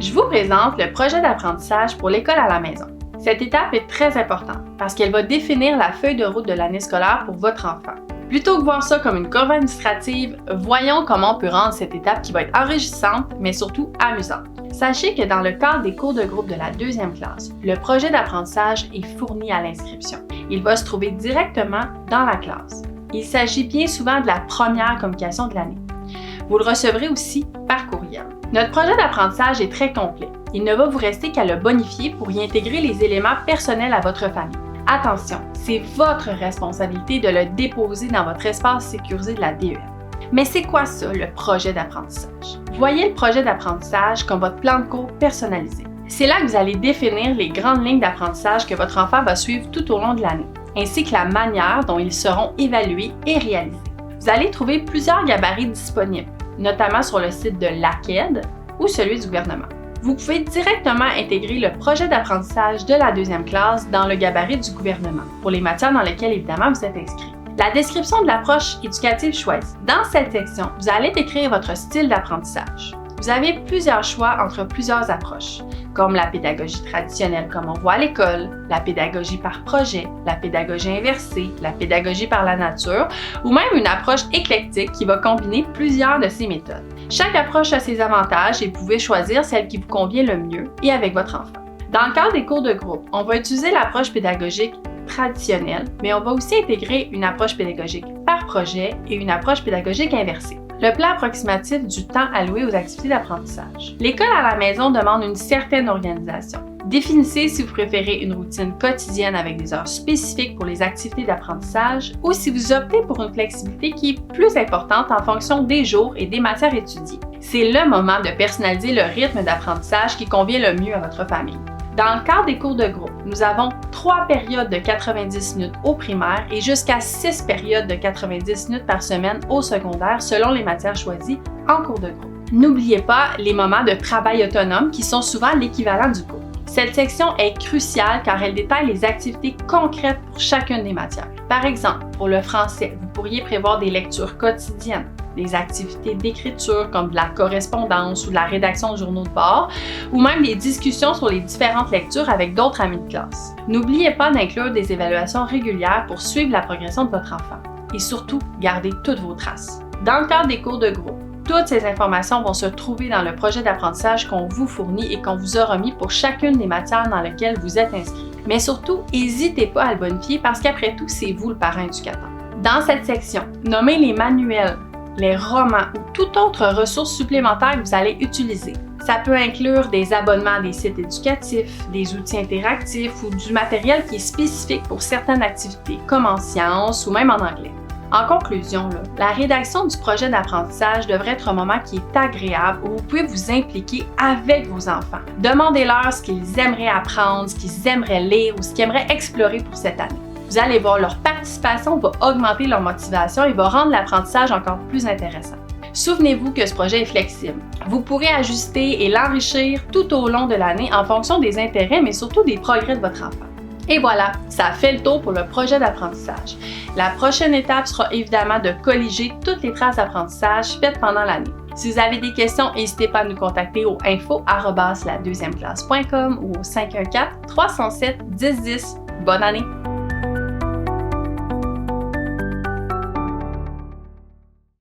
Je vous présente le projet d'apprentissage pour l'école à la maison. Cette étape est très importante parce qu'elle va définir la feuille de route de l'année scolaire pour votre enfant. Plutôt que voir ça comme une courbe administrative, voyons comment on peut rendre cette étape qui va être enrichissante, mais surtout amusante. Sachez que dans le cadre des cours de groupe de la 2e classe, le projet d'apprentissage est fourni à l'inscription. Il va se trouver directement dans la classe. Il s'agit bien souvent de la première communication de l'année. Vous le recevrez aussi par courriel. Notre projet d'apprentissage est très complet. Il ne va vous rester qu'à le bonifier pour y intégrer les éléments personnels à votre famille. Attention, c'est votre responsabilité de le déposer dans votre espace sécurisé de la DEM. Mais c'est quoi ça, le projet d'apprentissage? Voyez le projet d'apprentissage comme votre plan de cours personnalisé. C'est là que vous allez définir les grandes lignes d'apprentissage que votre enfant va suivre tout au long de l'année, ainsi que la manière dont ils seront évalués et réalisés. Vous allez trouver plusieurs gabarits disponibles, notamment sur le site de l'AQED ou celui du gouvernement. Vous pouvez directement intégrer le projet d'apprentissage de la 2e classe dans le gabarit du gouvernement, pour les matières dans lesquelles évidemment vous êtes inscrit. La description de l'approche éducative choisie. Dans cette section, vous allez décrire votre style d'apprentissage. Vous avez plusieurs choix entre plusieurs approches, comme la pédagogie traditionnelle comme on voit à l'école, la pédagogie par projet, la pédagogie inversée, la pédagogie par la nature, ou même une approche éclectique qui va combiner plusieurs de ces méthodes. Chaque approche a ses avantages et vous pouvez choisir celle qui vous convient le mieux et avec votre enfant. Dans le cadre des cours de groupe, on va utiliser l'approche pédagogique traditionnelle, mais on va aussi intégrer une approche pédagogique par projet et une approche pédagogique inversée. Le plan approximatif du temps alloué aux activités d'apprentissage. L'école à la maison demande une certaine organisation. Définissez si vous préférez une routine quotidienne avec des heures spécifiques pour les activités d'apprentissage ou si vous optez pour une flexibilité qui est plus importante en fonction des jours et des matières étudiées. C'est le moment de personnaliser le rythme d'apprentissage qui convient le mieux à votre famille. Dans le cadre des cours de groupe, nous avons 3 périodes de 90 minutes au primaire et jusqu'à 6 périodes de 90 minutes par semaine au secondaire selon les matières choisies en cours de groupe. N'oubliez pas les moments de travail autonome qui sont souvent l'équivalent du cours. Cette section est cruciale car elle détaille les activités concrètes pour chacune des matières. Par exemple, pour le français, vous pourriez prévoir des lectures quotidiennes, des activités d'écriture comme de la correspondance ou de la rédaction de journaux de bord, ou même des discussions sur les différentes lectures avec d'autres amis de classe. N'oubliez pas d'inclure des évaluations régulières pour suivre la progression de votre enfant. Et surtout, gardez toutes vos traces. Dans le cadre des cours de groupe, toutes ces informations vont se trouver dans le projet d'apprentissage qu'on vous fournit et qu'on vous a remis pour chacune des matières dans lesquelles vous êtes inscrit. Mais surtout, n'hésitez pas à le bonifier parce qu'après tout, c'est vous le parent éducateur. Dans cette section, nommez les manuels, les romans ou toute autre ressource supplémentaire que vous allez utiliser. Ça peut inclure des abonnements à des sites éducatifs, des outils interactifs ou du matériel qui est spécifique pour certaines activités, comme en sciences ou même en anglais. En conclusion, la rédaction du projet d'apprentissage devrait être un moment qui est agréable où vous pouvez vous impliquer avec vos enfants. Demandez-leur ce qu'ils aimeraient apprendre, ce qu'ils aimeraient lire ou ce qu'ils aimeraient explorer pour cette année. Vous allez voir, leur participation va augmenter leur motivation et va rendre l'apprentissage encore plus intéressant. Souvenez-vous que ce projet est flexible. Vous pourrez ajuster et l'enrichir tout au long de l'année en fonction des intérêts, mais surtout des progrès de votre enfant. Et voilà, ça a fait le tour pour le projet d'apprentissage. La prochaine étape sera évidemment de colliger toutes les traces d'apprentissage faites pendant l'année. Si vous avez des questions, n'hésitez pas à nous contacter au info@la2emeclasse.com ou au 514-307-1010. Bonne année!